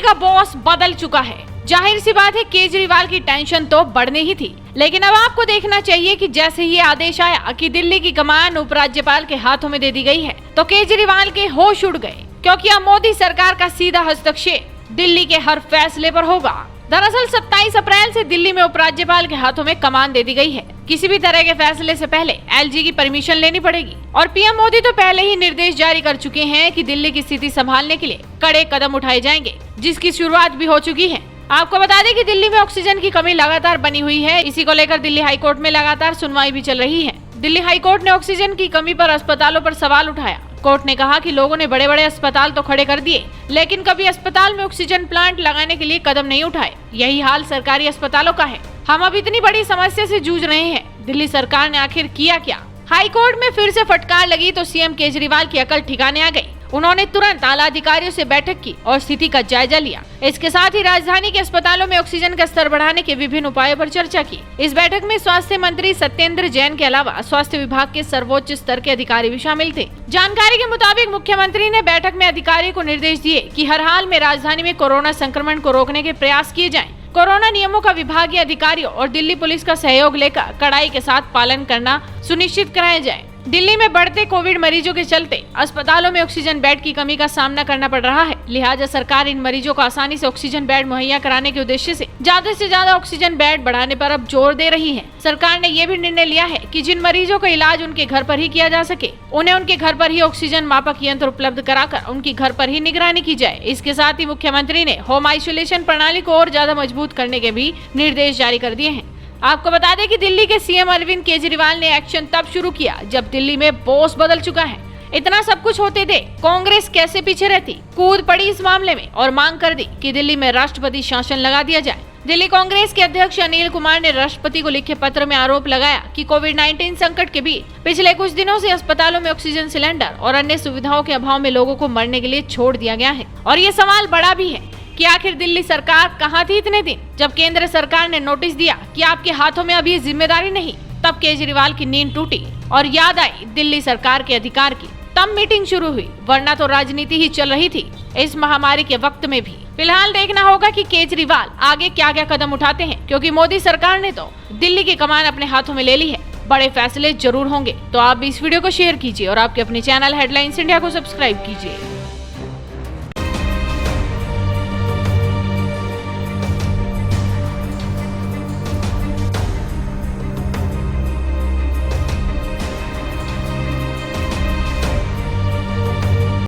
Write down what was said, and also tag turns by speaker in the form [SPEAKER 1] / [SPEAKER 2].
[SPEAKER 1] का बॉस बदल चुका है। जाहिर सी बात है केजरीवाल की टेंशन तो बढ़नी ही थी, लेकिन अब आपको देखना चाहिए कि जैसे ये आदेश आया कि दिल्ली की कमान उपराज्यपाल के हाथों में दे दी गई है, तो केजरीवाल के होश उड़ गए, क्योंकि अब मोदी सरकार का सीधा हस्तक्षेप दिल्ली के हर फैसले पर होगा। दरअसल 27 अप्रैल से दिल्ली में उपराज्यपाल के हाथों में कमान दे दी गई है। किसी भी तरह के फैसले से पहले एलजी की परमिशन लेनी पड़ेगी और पीएम मोदी तो पहले ही निर्देश जारी कर चुके हैं कि दिल्ली की स्थिति संभालने के लिए कड़े कदम उठाए जाएंगे, जिसकी शुरुआत भी हो चुकी है। आपको बता दें कि दिल्ली में ऑक्सीजन की कमी लगातार बनी हुई है। इसी को लेकर दिल्ली हाईकोर्ट में लगातार सुनवाई भी चल रही है। दिल्ली हाईकोर्ट ने ऑक्सीजन की कमी पर अस्पतालों पर सवाल उठाया। कोर्ट ने कहा कि लोगों ने बड़े बड़े अस्पताल तो खड़े कर दिए, लेकिन कभी अस्पताल में ऑक्सीजन प्लांट लगाने के लिए कदम नहीं उठाए। यही हाल सरकारी अस्पतालों का है। हम अब इतनी बड़ी समस्या से जूझ रहे हैं, दिल्ली सरकार ने आखिर किया क्या? हाईकोर्ट में फिर से फटकार लगी तो सीएम केजरीवाल की अकल ठिकाने आ गई। उन्होंने तुरंत आला अधिकारियों से बैठक की और स्थिति का जायजा लिया। इसके साथ ही राजधानी के अस्पतालों में ऑक्सीजन का स्तर बढ़ाने के विभिन्न उपायों पर चर्चा की। इस बैठक में स्वास्थ्य मंत्री सत्येंद्र जैन के अलावा स्वास्थ्य विभाग के सर्वोच्च स्तर के अधिकारी भी शामिल थे। जानकारी के मुताबिक मुख्यमंत्री ने बैठक में अधिकारियों को निर्देश दिए कि हर हाल में राजधानी में कोरोना संक्रमण को रोकने के प्रयास किए जाएं। कोरोना नियमों का विभागीय अधिकारियों और दिल्ली पुलिस का सहयोग लेकर कड़ाई के साथ पालन करना सुनिश्चित कराया जाए। दिल्ली में बढ़ते कोविड मरीजों के चलते अस्पतालों में ऑक्सीजन बेड की कमी का सामना करना पड़ रहा है। लिहाजा सरकार इन मरीजों को आसानी से ऑक्सीजन बेड मुहैया कराने के उद्देश्य से ज्यादा ऑक्सीजन बेड बढ़ाने पर अब जोर दे रही है। सरकार ने ये भी निर्णय लिया है कि जिन मरीजों का इलाज उनके घर पर ही किया जा सके, उन्हें उनके घर पर ही ऑक्सीजन मापक यंत्र उपलब्ध कराकर उनकी घर पर ही निगरानी की जाए। इसके साथ ही मुख्यमंत्री ने होम आइसोलेशन प्रणाली को और ज्यादा मजबूत करने के भी निर्देश जारी कर दिए हैं। आपको बता दें कि दिल्ली के सीएम अरविंद केजरीवाल ने एक्शन तब शुरू किया जब दिल्ली में बॉस बदल चुका है। इतना सब कुछ होते थे, कांग्रेस कैसे पीछे रहती? कूद पड़ी इस मामले में और मांग कर दी कि दिल्ली में राष्ट्रपति शासन लगा दिया जाए। दिल्ली कांग्रेस के अध्यक्ष अनिल कुमार ने राष्ट्रपति को लिखे पत्र में आरोप लगाया कि कोविड-19 संकट के बीच पिछले कुछ दिनों से अस्पतालों में ऑक्सीजन सिलेंडर और अन्य सुविधाओं के अभाव में लोगों को मरने के लिए छोड़ दिया गया है। और ये सवाल बड़ा भी है कि आखिर दिल्ली सरकार कहाँ थी इतने दिन, जब केंद्र सरकार ने नोटिस दिया कि आपके हाथों में अभी जिम्मेदारी नहीं। तब केजरीवाल की नींद टूटी और याद आई दिल्ली सरकार के अधिकार की। तब मीटिंग शुरू हुई, वरना तो राजनीति ही चल रही थी इस महामारी के वक्त में भी। फिलहाल देखना होगा कि केजरीवाल आगे क्या क्या कदम उठाते हैं, क्योंकि मोदी सरकार ने तो दिल्ली की कमान अपने हाथों में ले ली है। बड़े फैसले जरूर होंगे। तो आप भी इस वीडियो को शेयर कीजिए और आपके अपने चैनल हेडलाइंस इंडिया को सब्सक्राइब कीजिए।